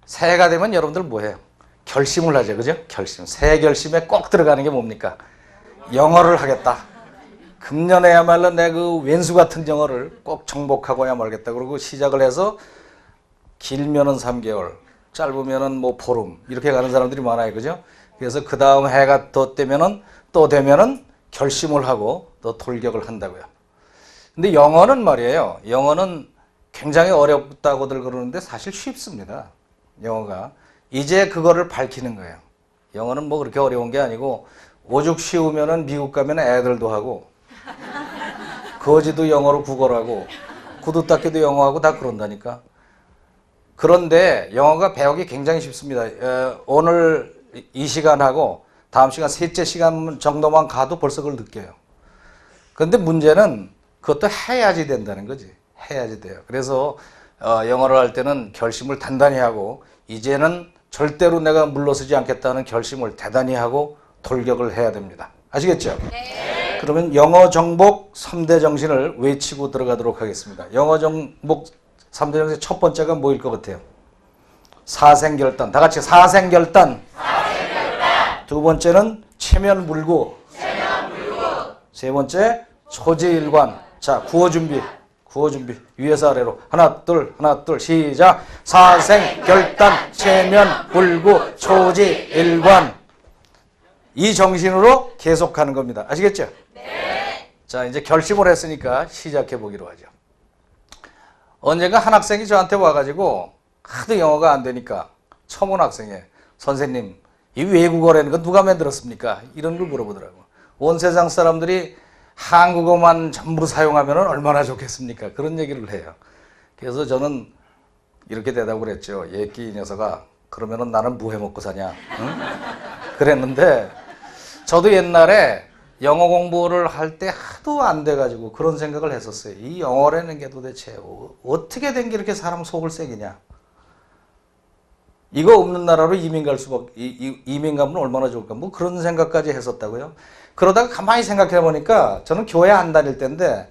새해가 되면 여러분들 뭐해요? 결심을 하죠. 그죠? 결심. 새해 결심에 꼭 들어가는 게 뭡니까? 영어를 하겠다. 금년에야말로 내 그 왼수 같은 영어를 꼭 정복하고야 말겠다. 그러고 시작을 해서 길면은 3개월, 짧으면은 뭐 보름 이렇게 가는 사람들이 많아요. 그죠? 그래서 그 다음 해가 더 되면은 결심을 하고 또 돌격을 한다고요. 근데 영어는 말이에요. 영어는 굉장히 어렵다고들 그러는데 사실 쉽습니다. 영어가. 이제 그거를 밝히는 거예요. 영어는 뭐 그렇게 어려운 게 아니고 오죽 쉬우면은 미국 가면 애들도 하고 거지도 영어로 국어하고 구두 닦기도 영어하고 다 그런다니까. 그런데 영어가 배우기 굉장히 쉽습니다. 오늘 이 시간하고 다음 시간 셋째 시간 정도만 가도 벌써 그걸 느껴요. 그런데 문제는 그것도 해야지 된다는 거지. 해야지 돼요. 그래서 영어를 할 때는 결심을 단단히 하고 이제는 절대로 내가 물러서지 않겠다는 결심을 대단히 하고 돌격을 해야 됩니다. 아시겠죠? 네. 그러면 영어 정복 3대 정신을 외치고 들어가도록 하겠습니다. 영어 정복 3대 정신 첫 번째가 뭐일 것 같아요? 사생결단. 다 같이 사생결단. 두 번째는 체면물구. 세 번째 초지일관. 자, 구호 준비. 위에서 아래로 하나 둘 시작. 사생결단 체면물구 초지일관. 이 정신으로 계속하는 겁니다. 아시겠죠? 네. 자, 이제 결심을 했으니까 시작해 보기로 하죠. 언젠가 한 학생이 저한테 와가지고 하도 영어가 안 되니까 처음 학생에 선생님 이 외국어라는 건 누가 만들었습니까? 이런 걸 물어보더라고. 온 세상 사람들이 한국어만 전부 사용하면 얼마나 좋겠습니까? 그런 얘기를 해요. 그래서 저는 이렇게 대답을 했죠. 예끼 이 녀석아, 그러면은 나는 뭐 해먹고 사냐? 응? 그랬는데 저도 옛날에 영어 공부를 할 때 하도 안 돼가지고 그런 생각을 했었어요. 이 영어라는 게 도대체 어떻게 된 게 이렇게 사람 속을 새기냐? 이거 없는 나라로 이민 가면 얼마나 좋을까? 뭐 그런 생각까지 했었다고요. 그러다가 가만히 생각해 보니까 저는 교회 안 다닐 때인데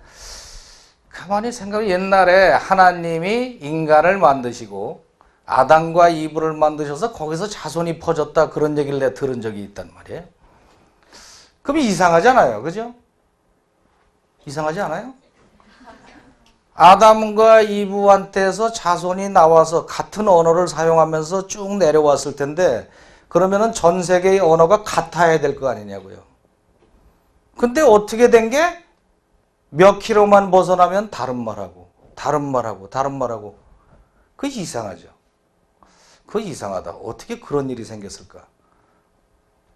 가만히 생각해 옛날에 하나님이 인간을 만드시고 아담과 이브를 만드셔서 거기서 자손이 퍼졌다 그런 얘기를 내가 들은 적이 있단 말이에요. 그럼 이상하잖아요. 그죠? 이상하지 않아요? 아담과 이브한테서 자손이 나와서 같은 언어를 사용하면서 쭉 내려왔을 텐데 그러면은 전 세계의 언어가 같아야 될 거 아니냐고요. 근데 어떻게 된 게 몇 킬로만 벗어나면 다른 말하고 그게 이상하죠. 그거 이상하다. 어떻게 그런 일이 생겼을까?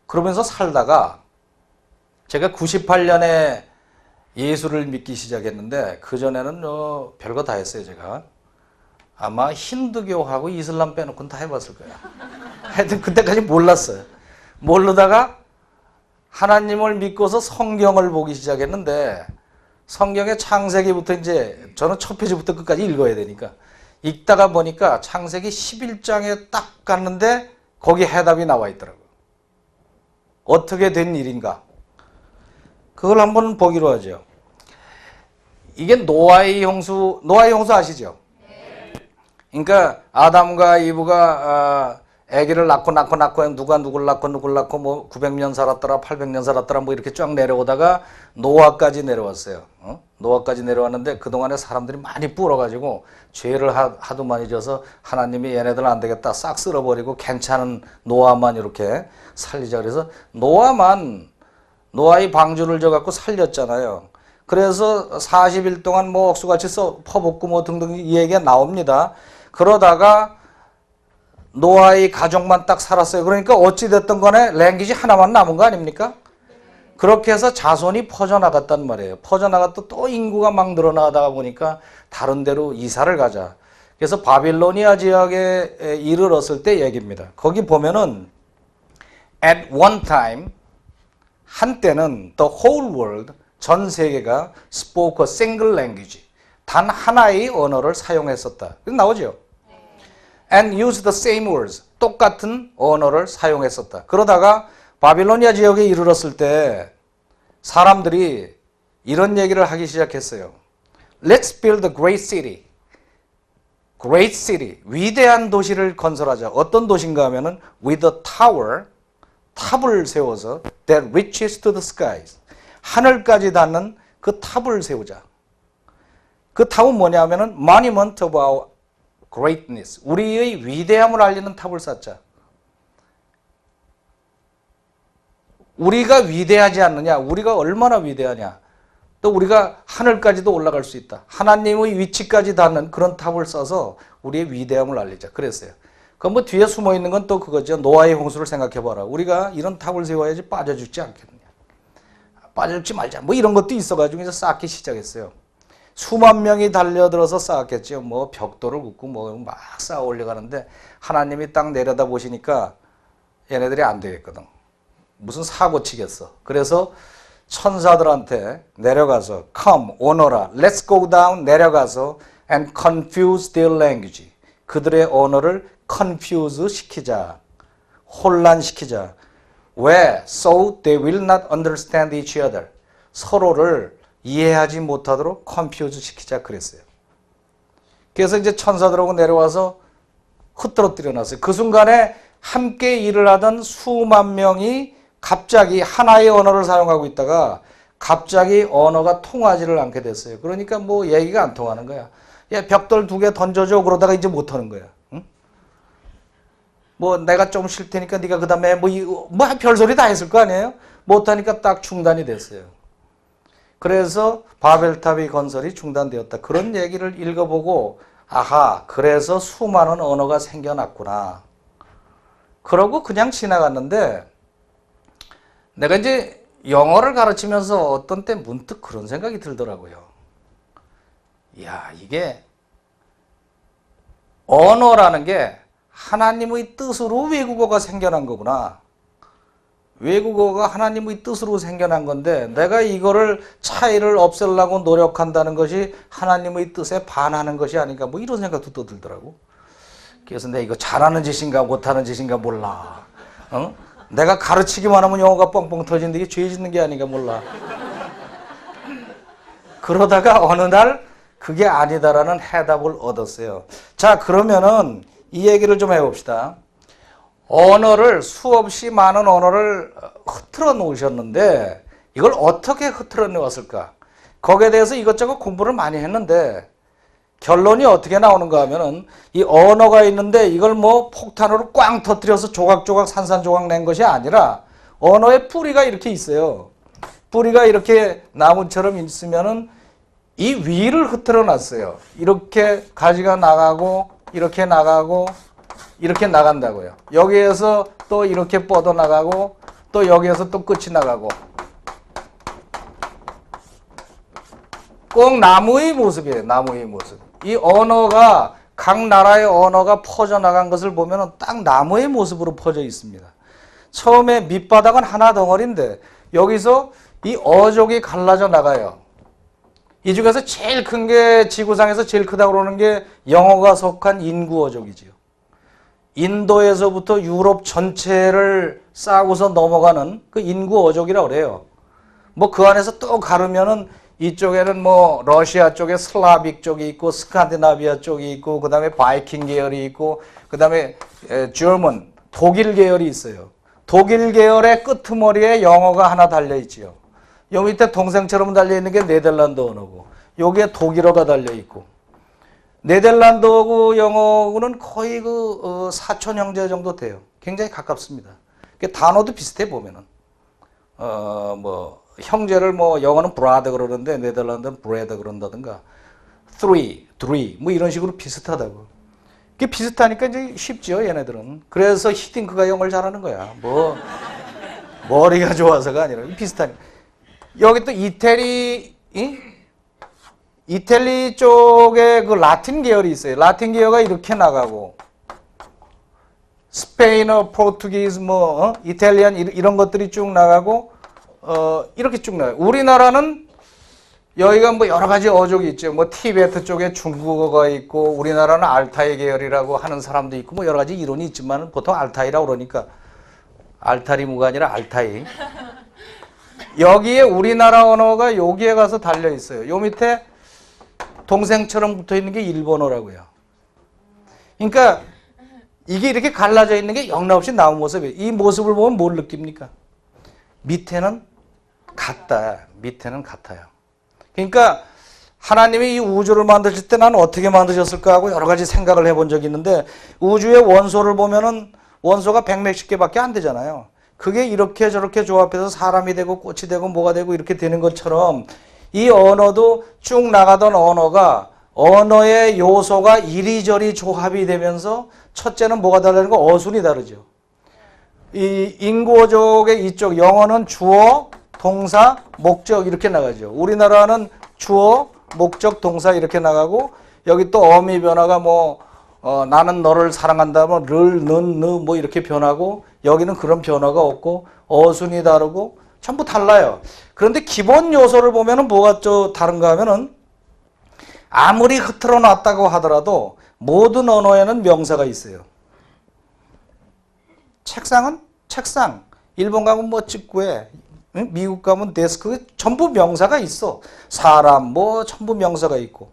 그러면서 살다가 제가 98년에 예수를 믿기 시작했는데 그전에는 별거 다 했어요. 제가 아마 힌두교하고 이슬람 빼놓고는 다 해봤을 거야. 하여튼 그때까지 몰랐어요. 모르다가 하나님을 믿고서 성경을 보기 시작했는데 성경의 창세기부터 이제 저는 첫 페이지부터 끝까지 읽어야 되니까 읽다가 보니까 창세기 11장에 딱 갔는데 거기 해답이 나와 있더라고요. 어떻게 된 일인가? 그걸 한번 보기로 하죠. 이게 노아의 홍수 아시죠? 그러니까 아담과 이브가 아기를 낳고 누가 누굴 낳고 뭐 900년 살았더라 800년 살았더라 뭐 이렇게 쫙 내려오다가 노아까지 내려왔어요. 노아까지 내려왔는데 그동안에 사람들이 많이 불어가지고 죄를 하도 많이 져서 하나님이 얘네들 안 되겠다 싹 쓸어버리고 괜찮은 노아만 이렇게 살리자 그래서 노아의 방주를 져갖고 살렸잖아요. 그래서 40일 동안 뭐 억수같이 퍼붓고 뭐 등등 이 얘기가 나옵니다. 그러다가 노아의 가족만 딱 살았어요. 그러니까 어찌됐든 간에 랭귀지 하나만 남은 거 아닙니까? 그렇게 해서 자손이 퍼져나갔단 말이에요. 퍼져나갔다 또 인구가 막 늘어나다가 보니까 다른 데로 이사를 가자. 그래서 바빌로니아 지역에 이르렀을 때 얘기입니다. 거기 보면은 at one time 한때는 the whole world 전 세계가 spoke a single language 단 하나의 언어를 사용했었다. 그래서 나오죠. And used the same words 똑같은 언어를 사용했었다. 그러다가 바빌로니아 지역에 이르렀을 때 사람들이 이런 얘기를 하기 시작했어요. Let's build a great city. great city, 위대한 도시를 건설하자. 어떤 도시인가 하면은 with a tower, 탑을 세워서 that reaches to the skies, 하늘까지 닿는 그 탑을 세우자. 그 탑은 뭐냐 하면은 monument of our greatness, 우리의 위대함을 알리는 탑을 쌓자. 우리가 위대하지 않느냐? 우리가 얼마나 위대하냐? 또 우리가 하늘까지도 올라갈 수 있다. 하나님의 위치까지 닿는 그런 탑을 써서 우리의 위대함을 알리자. 그랬어요. 그럼 뭐 뒤에 숨어 있는 건 또 그거죠. 노아의 홍수를 생각해 봐라. 우리가 이런 탑을 세워야지 빠져 죽지 않겠느냐. 빠져 죽지 말자. 뭐 이런 것도 있어가지고 이제 쌓기 시작했어요. 수만 명이 달려들어서 쌓았겠죠. 뭐 벽돌을 긋고 뭐 막 쌓아 올려가는데 하나님이 딱 내려다 보시니까 얘네들이 안 되겠거든. 무슨 사고 치겠어. 그래서 천사들한테 내려가서 come, 오너라, let's go down, 내려가서 and confuse their language. 그들의 언어를 confuse 시키자. 혼란시키자. 왜? So they will not understand each other. 서로를 이해하지 못하도록 confuse 시키자 그랬어요. 그래서 이제 천사들하고 내려와서 흩어뜨려 놨어요. 그 순간에 함께 일을 하던 수만 명이 갑자기 하나의 언어를 사용하고 있다가 갑자기 언어가 통하지를 않게 됐어요. 그러니까 뭐 얘기가 안 통하는 거야. 야, 벽돌 2개 던져줘. 그러다가 이제 못 하는 거야. 응? 뭐 내가 좀 쉴 테니까 네가 그다음에 뭐 별소리 다 했을 거 아니에요? 못 하니까 딱 중단이 됐어요. 그래서 바벨탑의 건설이 중단되었다. 그런 얘기를 읽어보고 아하, 그래서 수많은 언어가 생겨났구나. 그러고 그냥 지나갔는데 내가 이제 영어를 가르치면서 어떤 때 문득 그런 생각이 들더라고요. 이야, 이게 언어라는 게 하나님의 뜻으로 외국어가 생겨난 거구나. 외국어가 하나님의 뜻으로 생겨난 건데 내가 이거를 차이를 없애려고 노력한다는 것이 하나님의 뜻에 반하는 것이 아닌가 뭐 이런 생각도 또 들더라고. 그래서 내가 이거 잘하는 짓인가 못하는 짓인가 몰라. 어? 내가 가르치기만 하면 영어가 뻥뻥 터지는데 이게 죄 짓는 게 아닌가 몰라. 그러다가 어느 날 그게 아니다라는 해답을 얻었어요. 자, 그러면은 이 얘기를 좀 해봅시다. 언어를 수없이 많은 언어를 흐트러 놓으셨는데 이걸 어떻게 흐트러 놓았을까? 거기에 대해서 이것저것 공부를 많이 했는데 결론이 어떻게 나오는가 하면은 이 언어가 있는데 이걸 뭐 폭탄으로 꽝 터뜨려서 조각조각 산산조각 낸 것이 아니라 언어의 뿌리가 이렇게 있어요. 뿌리가 이렇게 나무처럼 있으면은 이 위를 흐트러 놨어요. 이렇게 가지가 나가고 이렇게 나가고 이렇게 나간다고요. 여기에서 또 이렇게 뻗어 나가고 또 여기에서 또 끝이 나가고 꼭 나무의 모습이에요. 나무의 모습. 이 언어가 각 나라의 언어가 퍼져나간 것을 보면 딱 나무의 모습으로 퍼져 있습니다. 처음에 밑바닥은 하나 덩어리인데 여기서 이 어족이 갈라져 나가요. 이 중에서 제일 큰 게 지구상에서 제일 크다고 그러는 게 영어가 속한 인구 어족이지요. 인도에서부터 유럽 전체를 싸고서 넘어가는 그 인구 어족이라고 그래요. 뭐 그 안에서 또 가르면은 이쪽에는 뭐 러시아 쪽에 슬라빅 쪽이 있고 스칸디나비아 쪽이 있고 그다음에 바이킹 계열이 있고 그다음에 저먼 독일 계열이 있어요. 독일 계열의 끄트머리에 영어가 하나 달려 있지요. 요 밑에 동생처럼 달려 있는 게 네덜란드 언어고 여기에 독일어가 달려 있고 네덜란드하고 영어는 거의 그 사촌 형제 정도 돼요. 굉장히 가깝습니다. 단어도 비슷해 보면은 뭐 형제를 뭐 영어는 브라더 그러는데 네덜란드는 브레더 그런다든가 three 뭐 이런 식으로 비슷하다고. 그게 비슷하니까 이제 쉽죠 얘네들은. 그래서 히딩크가 영어를 잘하는 거야. 뭐 머리가 좋아서가 아니라 비슷하니까. 여기 또 이태리 쪽에 그 라틴 계열이 있어요. 라틴 계열가 이렇게 나가고 스페인어, 포르투기즈, 뭐 이탈리안 이런 것들이 쭉 나가고 이렇게 쭉 나가요. 우리나라는 여기가 뭐 여러 가지 어족이 있죠. 뭐 티베트 쪽에 중국어가 있고 우리나라는 알타이 계열이라고 하는 사람도 있고 뭐 여러 가지 이론이 있지만 보통 알타이라고 그러니까 알타리무가 아니라 알타이. 여기에 우리나라 언어가 여기에 가서 달려 있어요. 요 밑에 동생처럼 붙어 있는 게 일본어라고요. 그러니까 이게 이렇게 갈라져 있는 게 영락없이 나온 모습이에요. 이 모습을 보면 뭘 느낍니까? 밑에는 같다. 밑에는 같아요. 그러니까 하나님이 이 우주를 만드실 때 나는 어떻게 만드셨을까 하고 여러 가지 생각을 해본 적이 있는데 우주의 원소를 보면은 원소가 100몇십 개밖에 안 되잖아요. 그게 이렇게 저렇게 조합해서 사람이 되고 꽃이 되고 뭐가 되고 이렇게 되는 것처럼 이 언어도 쭉 나가던 언어가 언어의 요소가 이리저리 조합이 되면서 첫째는 뭐가 다르는 거 어순이 다르죠. 이 인구어족의 이쪽 영어는 주어, 동사, 목적 이렇게 나가죠. 우리나라는 주어, 목적, 동사 이렇게 나가고 여기 또 어미 변화가 뭐 나는 너를 사랑한다 뭐 를, 는, 느 뭐 이렇게 변하고 여기는 그런 변화가 없고 어순이 다르고 전부 달라요. 그런데 기본 요소를 보면은 뭐가 좀 다른가 하면은 아무리 흐트러 놨다고 하더라도 모든 언어에는 명사가 있어요. 책상은 책상, 일본 가면 뭐 직구에, 미국 가면 데스크, 전부 명사가 있어. 사람 뭐 전부 명사가 있고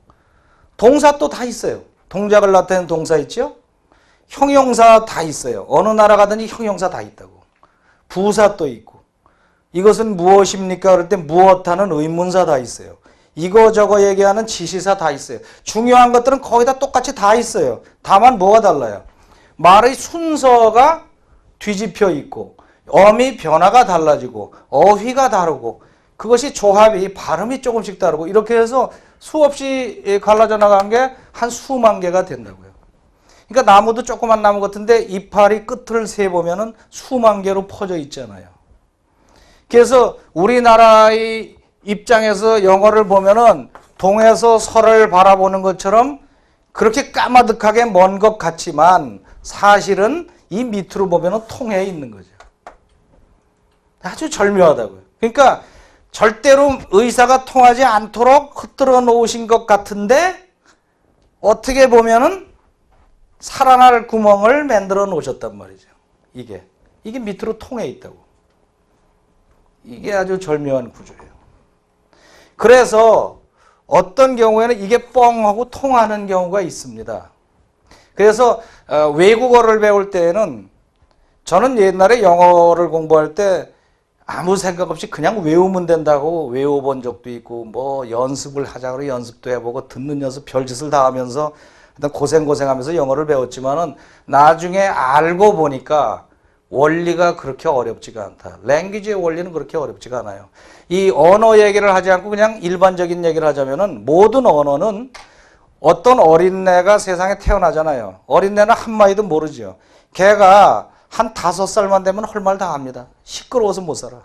동사 또 다 있어요. 동작을 나타내는 동사 있죠. 형용사 다 있어요. 어느 나라 가든지 형용사 다 있다고. 부사 또 있고 이것은 무엇입니까? 그럴 때 무엇하는 의문사 다 있어요. 이거 저거 얘기하는 지시사 다 있어요. 중요한 것들은 거의 다 똑같이 다 있어요. 다만 뭐가 달라요? 말의 순서가 뒤집혀 있고 어미 변화가 달라지고 어휘가 다르고 그것이 조합이 발음이 조금씩 다르고 이렇게 해서 수없이 갈라져 나간 게 한 수만 개가 된다고요. 그러니까 나무도 조그만 나무 같은데 이파리 끝을 세보면은 수만 개로 퍼져 있잖아요. 그래서 우리나라의 입장에서 영어를 보면은 동에서 서를 바라보는 것처럼 그렇게 까마득하게 먼 것 같지만 사실은 이 밑으로 보면은 통해 있는 거죠. 아주 절묘하다고요. 그러니까 절대로 의사가 통하지 않도록 흐트러 놓으신 것 같은데 어떻게 보면은 살아날 구멍을 만들어 놓으셨단 말이죠. 이게 밑으로 통해 있다고. 이게 아주 절묘한 구조예요. 그래서 어떤 경우에는 이게 뻥하고 통하는 경우가 있습니다. 그래서 외국어를 배울 때에는 저는 옛날에 영어를 공부할 때 아무 생각 없이 그냥 외우면 된다고 외워본 적도 있고 뭐 연습을 하자고 연습도 해보고 듣는 연습 별짓을 다 하면서 일단 고생하면서 영어를 배웠지만은 나중에 알고 보니까 원리가 그렇게 어렵지가 않다. 랭귀지의 원리는 그렇게 어렵지가 않아요. 이 언어 얘기를 하지 않고 그냥 일반적인 얘기를 하자면은 모든 언어는 어떤 어린애가 세상에 태어나잖아요. 어린애는 한마디도 모르죠. 걔가 한 5살만 되면 할 말 다 합니다. 시끄러워서 못 살아.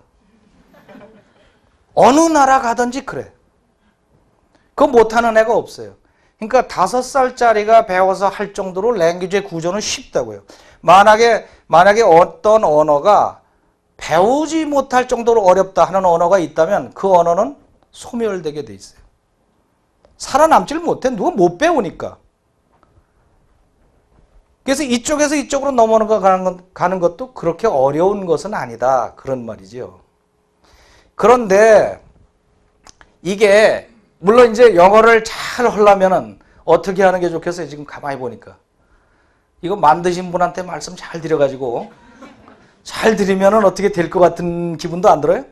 어느 나라 가든지 그래. 그거 못하는 애가 없어요. 그러니까 5살짜리가 배워서 할 정도로 랭귀지의 구조는 쉽다고요. 만약에 어떤 언어가 배우지 못할 정도로 어렵다 하는 언어가 있다면 그 언어는 소멸되게 돼 있어요. 살아남지를 못해. 누가 못 배우니까. 그래서 이쪽에서 이쪽으로 가는 것도 그렇게 어려운 것은 아니다. 그런 말이죠. 그런데 이게 물론 이제 영어를 잘 하려면은 어떻게 하는 게 좋겠어요? 지금 가만히 보니까. 이거 만드신 분한테 말씀 잘 드려가지고 잘 드리면은 어떻게 될 것 같은 기분도 안 들어요?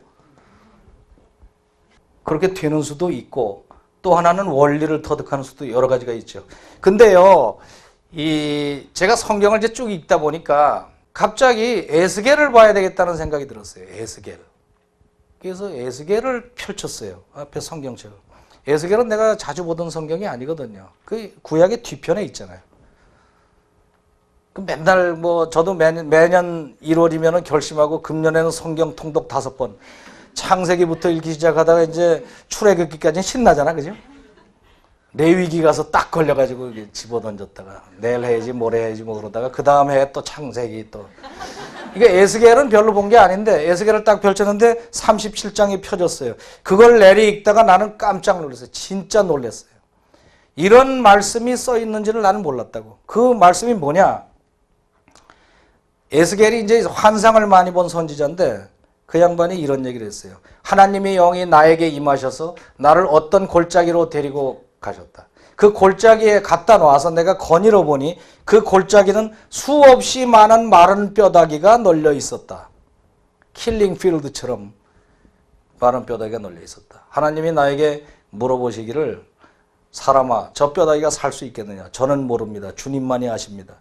그렇게 되는 수도 있고 또 하나는 원리를 터득하는 수도 여러 가지가 있죠. 근데요, 제가 성경을 이제 쭉 읽다 보니까 갑자기 에스겔을 봐야 되겠다는 생각이 들었어요. 에스겔. 그래서 에스겔을 펼쳤어요. 앞에 성경책을. 에스겔은 내가 자주 보던 성경이 아니거든요. 그 구약의 뒤편에 있잖아요. 그 맨날 저도 매년 1월이면 결심하고 금년에는 성경 통독 5번. 창세기부터 읽기 시작하다가 이제 출애굽기까지는 신나잖아, 그죠? 레위기 가서 딱 걸려가지고 이렇게 집어던졌다가 내일 해야지 모레 해야지 뭐 그러다가 그 다음 해에 또 창세기 또 이게 에스겔은 별로 본 게 아닌데 에스겔을 딱 펼쳤는데 37장이 펴졌어요. 그걸 내리 읽다가 나는 깜짝 놀랐어요. 진짜 놀랐어요. 이런 말씀이 써 있는지를 나는 몰랐다고. 그 말씀이 뭐냐? 에스겔이 이제 환상을 많이 본 선지자인데 그 양반이 이런 얘기를 했어요. 하나님의 영이 나에게 임하셔서 나를 어떤 골짜기로 데리고 가셨다. 그 골짜기에 갖다 놔서 내가 거닐어 보니 그 골짜기는 수없이 많은 마른 뼈다귀가 널려 있었다. 킬링 필드처럼 마른 뼈다귀가 널려 있었다. 하나님이 나에게 물어보시기를 사람아 저 뼈다귀가 살 수 있겠느냐. 저는 모릅니다. 주님만이 아십니다.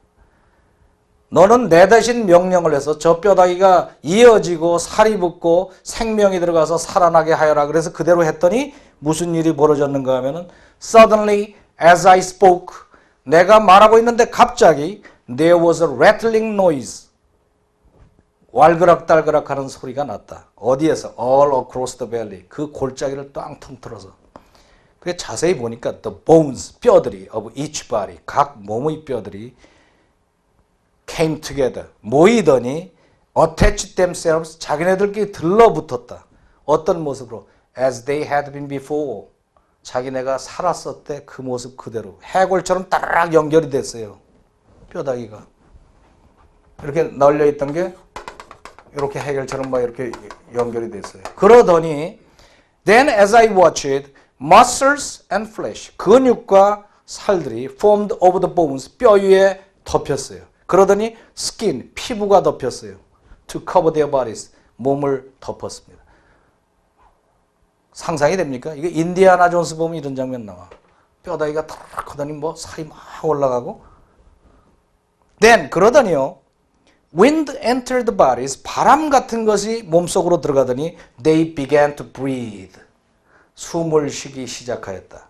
너는 내 대신 명령을 해서 저 뼈다귀가 이어지고 살이 붙고 생명이 들어가서 살아나게 하여라. 그래서 그대로 했더니 무슨 일이 벌어졌는가 하면은 Suddenly as I spoke 내가 말하고 있는데 갑자기 there was a rattling noise 왈그락달그락 하는 소리가 났다. 어디에서? All across the valley. 그 골짜기를 땅 통틀어서. 그게 자세히 보니까 the bones, 뼈들이 of each body, 각 몸의 뼈들이 came together, 모이더니 attached themselves, 자기네들끼리 들러붙었다. 어떤 모습으로? As they had been before. 자기네가 살았을 때 그 모습 그대로. 해골처럼 따라락 연결이 됐어요. 뼈다귀가. 이렇게 널려있던 게 이렇게 해결처럼 막 이렇게 연결이 됐어요. 그러더니 then as I watched muscles and flesh 근육과 살들이 formed over the bones 뼈 위에 덮였어요. 그러더니 skin 피부가 덮였어요. to cover their bodies 몸을 덮었습니다. 상상이 됩니까? 이게 인디아나 존스 보면 이런 장면 나와. 뼈다귀가 탁 하더니 뭐 살이 막 올라가고 then 그러더니요 wind entered the bodies 바람 같은 것이 몸속으로 들어가더니 they began to breathe 숨을 쉬기 시작하였다.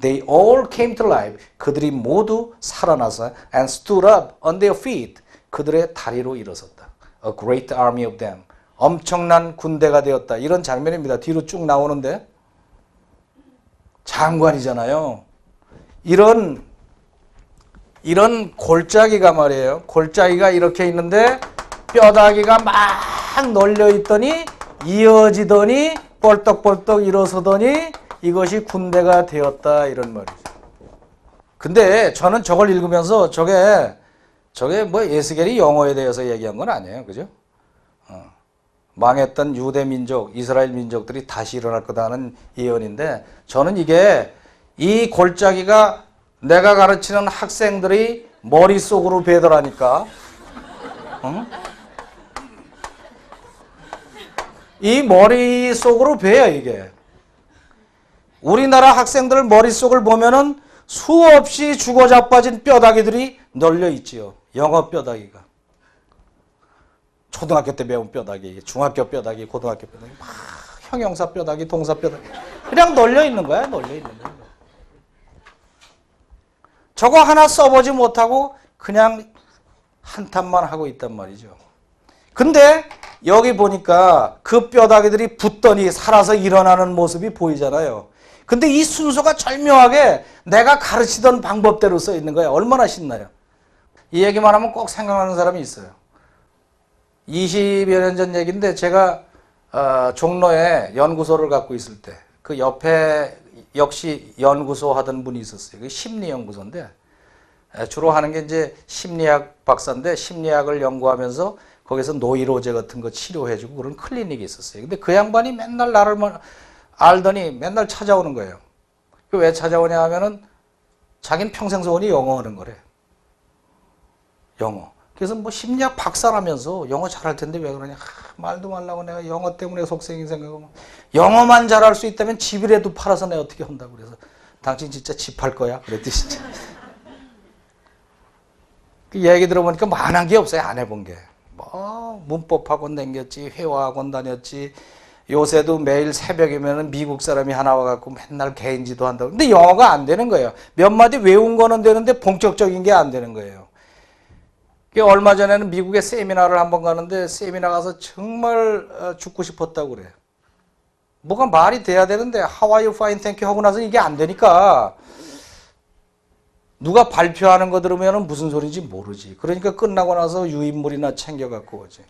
They all came to life 그들이 모두 살아나서 and stood up on their feet 그들의 다리로 일어섰다. A great army of them 엄청난 군대가 되었다. 이런 장면입니다. 뒤로 쭉 나오는데 장관이잖아요. 이런 골짜기가 말이에요. 골짜기가 이렇게 있는데 뼈다귀가 막 널려 있더니 이어지더니 벌떡벌떡 일어서더니 이것이 군대가 되었다 이런 말이죠. 근데 저는 저걸 읽으면서 저게 뭐 에스겔이 영어에 대해서 얘기한 건 아니에요. 그죠? 망했던 유대 민족, 이스라엘 민족들이 다시 일어날 거다 하는 예언인데 저는 이게 이 골짜기가 내가 가르치는 학생들이 머릿속으로 배더라니까. 이 머릿속으로 배요 이게. 우리나라 학생들 머릿속을 보면은 수없이 죽어 자빠진 뼈다귀들이 널려 있지요. 영어 뼈다귀가. 초등학교 때 배운 뼈다귀, 중학교 뼈다귀, 고등학교 뼈다귀, 막 형용사 뼈다귀, 동사 뼈다귀 그냥 널려 있는 거야, 널려 있는 거야. 저거 하나 써보지 못하고 그냥 한탄만 하고 있단 말이죠. 근데 여기 보니까 그 뼈다귀들이 붙더니 살아서 일어나는 모습이 보이잖아요. 근데 이 순서가 절묘하게 내가 가르치던 방법대로 써 있는 거예요. 얼마나 신나요. 이 얘기만 하면 꼭 생각나는 사람이 있어요. 20여 년 전 얘기인데 제가 종로에 연구소를 갖고 있을 때 그 옆에 역시 연구소 하던 분이 있었어요. 그 심리연구소인데 주로 하는 게 이제 심리학 박사인데 심리학을 연구하면서 거기서 노이로제 같은 거 치료해주고 그런 클리닉이 있었어요. 근데 그 양반이 맨날 나를 알더니 맨날 찾아오는 거예요. 왜 찾아오냐 하면은 자기는 평생 소원이 영어 하는 거래. 영어. 그래서 뭐 심리학 박사라면서 영어 잘할 텐데 왜 그러냐. 말도 말라고 내가 영어 때문에 속생이 생각하고 영어만 잘할 수 있다면 집이라도 팔아서 내가 어떻게 한다고 그래서 당신 진짜 집 팔 거야? 그랬더니 진짜. 그 얘기 들어보니까 만한 게 없어요. 안 해본 게. 뭐 문법학원 다녔지 회화학원 다녔지 요새도 매일 새벽이면 미국 사람이 하나 와갖고 맨날 개인지도 한다고. 근데 영어가 안 되는 거예요. 몇 마디 외운 거는 되는데 본격적인 게 안 되는 거예요. 얼마 전에는 미국에 세미나를 한번 가는데 세미나 가서 정말 죽고 싶었다고 그래. 뭐가 말이 돼야 되는데 How are you fine, thank you 하고 나서 이게 안 되니까 누가 발표하는 거 들으면 무슨 소리인지 모르지. 그러니까 끝나고 나서 유인물이나 챙겨갖고 오지.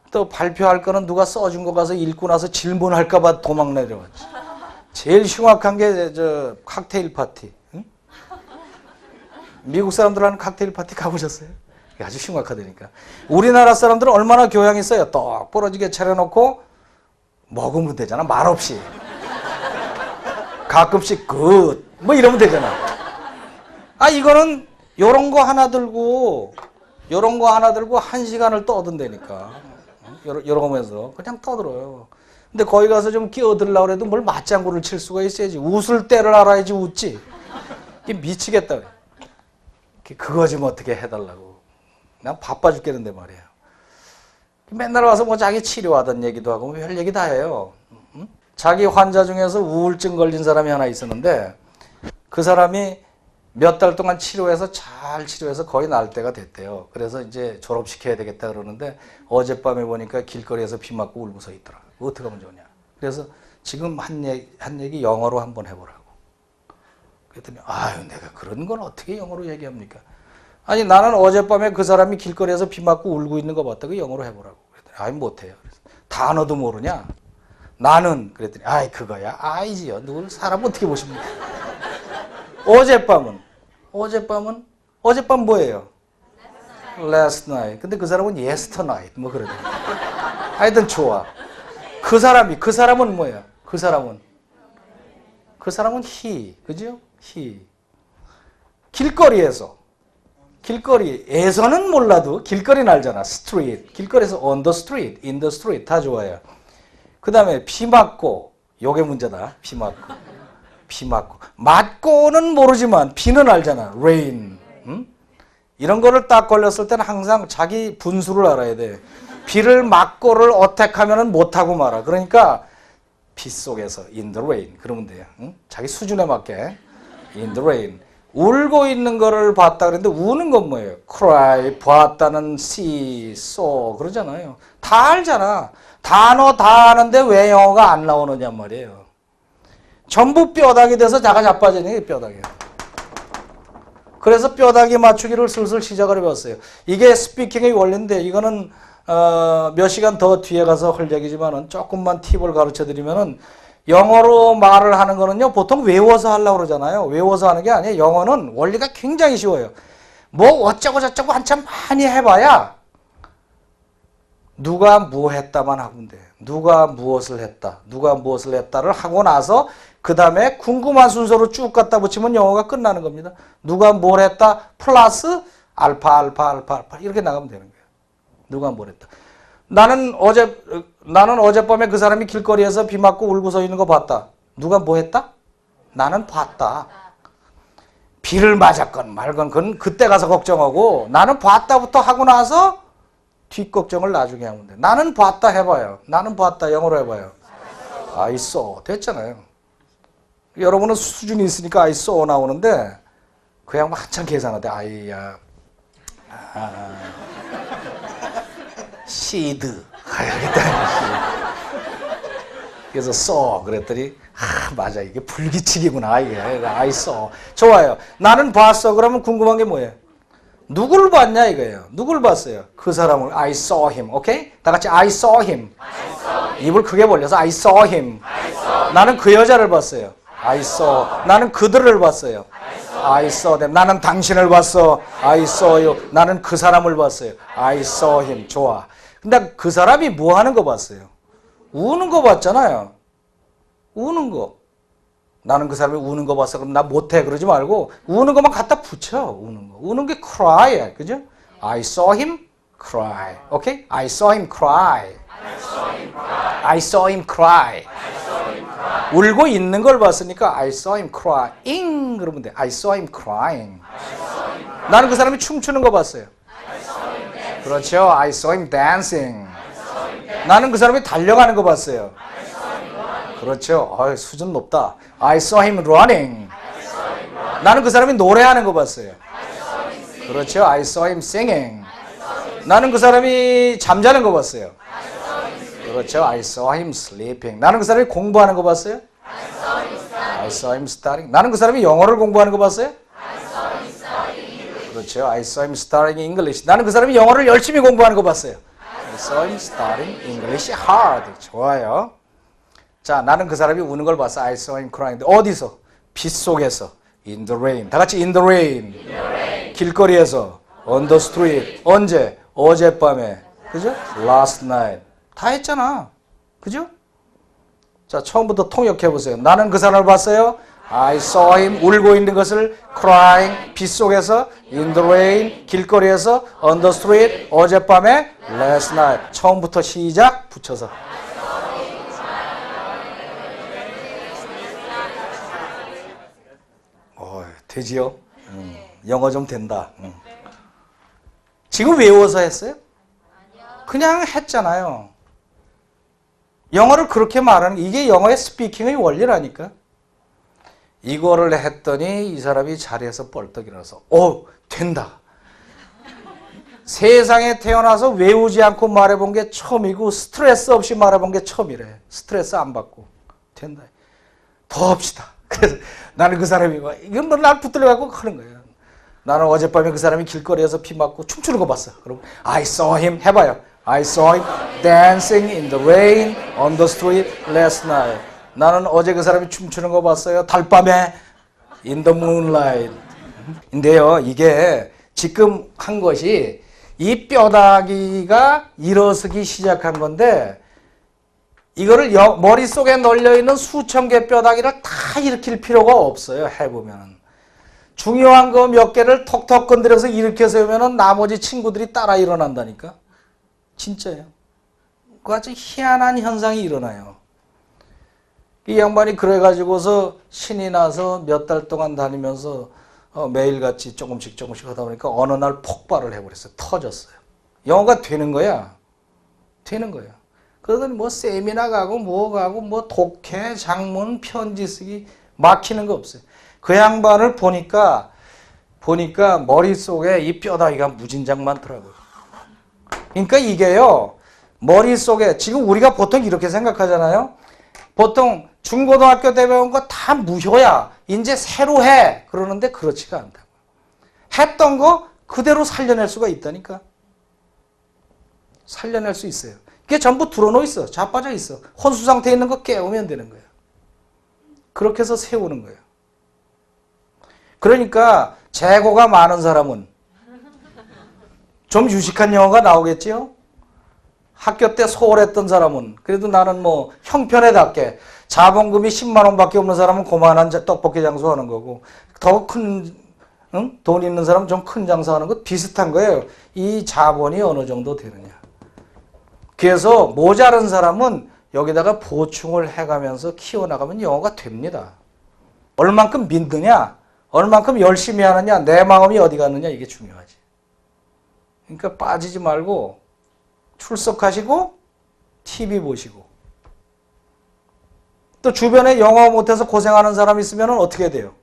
또 발표할 거는 누가 써준 거 가서 읽고 나서 질문할까 봐 도망 내려왔지. 제일 흉악한 게 저 칵테일 파티. 응? 미국 사람들 하는 칵테일 파티 가보셨어요? 아주 흉악하다니까. 우리나라 사람들은 얼마나 교양이 있어요. 떡 부러지게 차려놓고 먹으면 되잖아. 말 없이. 가끔씩 굿 뭐 이러면 되잖아. 이거는 요런 거 하나 들고 1시간을 떠든다니까. 이러면서 그냥 떠들어요. 근데 거기 가서 좀 끼어들려고 해도 뭘 맞장구를 칠 수가 있어야지. 웃을 때를 알아야지 웃지. 이게 미치겠다. 그거 좀 어떻게 해달라고. 난 바빠 죽겠는데 말이에요. 맨날 와서 뭐 자기 치료하던 얘기도 하고 별 얘기 다 해요. 자기 환자 중에서 우울증 걸린 사람이 하나 있었는데 그 사람이 몇 달 동안 잘 치료해서 거의 날 때가 됐대요. 그래서 이제 졸업시켜야 되겠다 그러는데 어젯밤에 보니까 길거리에서 비 맞고 울고 서 있더라. 어떻게 하면 좋냐. 그래서 지금 한 얘기 영어로 한번 해보라고. 그랬더니 내가 그런 건 어떻게 영어로 얘기합니까? 아니 나는 어젯밤에 그 사람이 길거리에서 비 맞고 울고 있는 거 봤다. 그 영어로 해보라고. 그랬더니 못해요. 그래서 단어도 모르냐? 나는 그랬더니 그거야. 아이지요. 누굴 사람 어떻게 보십니까? 어젯밤 뭐예요? Last night. 근데 그 사람은 yesternight 뭐 그러더라고. 하여튼 좋아. 그 사람은 뭐야? 그 사람은 he. 그죠? he. 길거리에서는 몰라도 길거리는 알잖아. street. 길거리에서 on the street, in the street 다 좋아요. 그 다음에 비 맞고 요게 문제다. 비 맞고는 모르지만 비는 알잖아. rain. 이런 거를 딱 걸렸을 때는 항상 자기 분수를 알아야 돼. 비를 맞고를 어택하면은 못하고 말아. 그러니까 비 속에서 in the rain 그러면 돼요. 자기 수준에 맞게 in the rain. 울고 있는 거를 봤다 그랬는데 우는 건 뭐예요? cry, 봤다는 see, saw 그러잖아요. 다 알잖아. 단어 다 아는데 왜 영어가 안 나오느냐 말이에요. 전부 뼈다귀 돼서 자가 자빠지는 게 뼈다귀야. 그래서 뼈다귀 맞추기를 슬슬 시작을 해봤어요. 이게 스피킹의 원리인데 이거는 몇 시간 더 뒤에 가서 할 얘기지만은 조금만 팁을 가르쳐 드리면은 영어로 말을 하는 거는요 보통 외워서 하려고 그러잖아요. 외워서 하는 게 아니에요. 영어는 원리가 굉장히 쉬워요. 뭐 어쩌고 저쩌고 한참 많이 해봐야 누가 뭐 했다만 하면 돼. 누가 무엇을 했다를 하고 나서 그 다음에 궁금한 순서로 쭉 갖다 붙이면 영어가 끝나는 겁니다. 누가 뭘 했다 플러스 알파 이렇게 나가면 되는 거예요. 누가 뭘 했다. 나는 어젯밤에 그 사람이 길거리에서 비 맞고 울고 서 있는 거 봤다. 누가 뭐 했다? 나는 봤다. 비를 맞았건 말건 그건 그때 가서 걱정하고 나는 봤다부터 하고 나서 뒷걱정을 나중에 하면 돼. 나는 봤다 해봐요. 나는 봤다 영어로 해봐요. I saw 됐잖아요. 여러분은 수준이 있으니까 I saw 나오는데 그 양반 한참 계산하대. seed 그래서 saw 그랬더니 맞아 이게 불규칙이구나 이게 I saw 좋아요. 나는 봤어 그러면 궁금한 게 뭐예요? 누구를 봤냐 이거예요. 누구를 봤어요? 그 사람을 I saw him. 오케이? 다 같이 I saw him. 입을 크게 벌려서 I saw him. 나는 그 여자를 봤어요. I saw. 나는 그들을 봤어요. I saw them. 나는 당신을 봤어. I saw you. 나는 그 사람을 봤어요. I saw him. 좋아. 근데 그 사람이 뭐 하는 거 봤어요? 우는 거 봤잖아요. 우는 거. 나는 그 사람이 우는 거 봤어. 그럼 나 못해. 그러지 말고 우는 것만 갖다 붙여. 우는 거. 우는 게 cry야. 그죠? I saw him cry. 오케이? I saw him cry. I saw him cry. 울고 있는 걸 봤으니까 I saw him crying 그러면 돼. I saw him crying. 나는 그 사람이 춤추는 거 봤어요. 그렇죠. I saw him dancing. 나는 그 사람이 달려가는 거 봤어요. 그렇죠. 수준 높다. I saw him running. 나는 그 사람이 노래하는 거 봤어요. 그렇죠. I saw him singing. 나는 그 사람이 잠자는 거 봤어요. 그렇죠. I saw him sleeping. 나는 그 사람이 공부하는 거 봤어요? I saw him studying. 나는 그 사람이 영어를 공부하는 거 봤어요? 그렇죠. I saw him studying English. 나는 그 사람이 영어를 열심히 공부하는 거 봤어요? I saw him studying English hard. 좋아요. 자, 나는 그 사람이 우는 걸 봤어. I saw him crying. 어디서? 빗 속에서. In the rain. 다 같이 in the rain. 길거리에서. On the street. 언제? 어젯밤에. 그죠? Last night. 다 했잖아. 그죠? 자, 처음부터 통역해 보세요. 나는 그 사람을 봤어요. I saw him 울고 있는 것을 crying 빗속에서 in the rain 길거리에서 on the street 어젯밤에 last night 처음부터 시작 붙여서 되지요? 영어 좀 된다. 지금 외워서 했어요? 그냥 했잖아요. 영어를 그렇게 말하는 이게 영어의 스피킹의 원리라니까. 이거를 했더니 이 사람이 자리에서 뻘떡 일어나서 된다. 세상에 태어나서 외우지 않고 말해본 게 처음이고 스트레스 없이 말해본 게 처음이래. 스트레스 안 받고 된다. 더 합시다. 그래서 나는 그 사람이 이건 뭐 날 붙들려갖고 하는 거예요. 나는 어젯밤에 그 사람이 길거리에서 피 맞고 춤추는 거 봤어. 그럼 I saw him 해봐요. I saw him dancing in the rain on the street last night. 나는 어제 그 사람이 춤추는 거 봤어요. 달밤에 in the moonlight. 인데요, 이게 지금 한 것이 이 뼈다귀가 일어서기 시작한 건데 이거를 머릿속에 널려있는 수천 개 뼈다귀를 다 일으킬 필요가 없어요. 해보면 중요한 거 몇 개를 톡톡 건드려서 일으켜 세우면 나머지 친구들이 따라 일어난다니까. 진짜예요. 그 아주 희한한 현상이 일어나요. 이 양반이 그래가지고서 신이 나서 몇 달 동안 다니면서 매일같이 조금씩 하다 보니까 어느 날 폭발을 해버렸어요. 터졌어요. 영어가 되는 거야. 되는 거야. 그러더니 뭐 세미나 가고 뭐 가고 뭐 독해, 장문, 편지 쓰기 막히는 거 없어요. 그 양반을 보니까 머릿속에 이 뼈다귀가 무진장 많더라고요. 그러니까 이게요. 머릿속에 지금 우리가 보통 이렇게 생각하잖아요. 보통 중고등학교 때 배운 거 다 무효야. 이제 새로 해. 그러는데 그렇지가 않다고. 했던 거 그대로 살려낼 수가 있다니까. 살려낼 수 있어요. 이게 전부 들어놓여 있어. 자빠져 있어. 혼수 상태에 있는 거 깨우면 되는 거예요. 그렇게 해서 세우는 거예요. 그러니까 재고가 많은 사람은 좀 유식한 영어가 나오겠지요? 학교 때 소홀했던 사람은 그래도 나는 뭐 형편에답게 자본금이 10만 원밖에 없는 사람은 고만한 떡볶이 장사하는 거고 더 큰 돈 있는 사람은 좀 큰 장사하는 거 비슷한 거예요. 이 자본이 어느 정도 되느냐. 그래서 모자른 사람은 여기다가 보충을 해가면서 키워나가면 영어가 됩니다. 얼만큼 믿느냐, 얼만큼 열심히 하느냐, 내 마음이 어디 갔느냐 이게 중요하지. 그러니까 빠지지 말고 출석하시고 TV 보시고 또 주변에 영어 못해서 고생하는 사람 있으면 어떻게 돼요?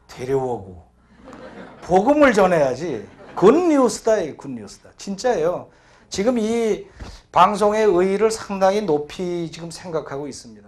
데려오고 복음을 전해야지. 굿뉴스다. 굿뉴스다. 진짜예요. 지금 이 방송의 의의를 상당히 높이 지금 생각하고 있습니다.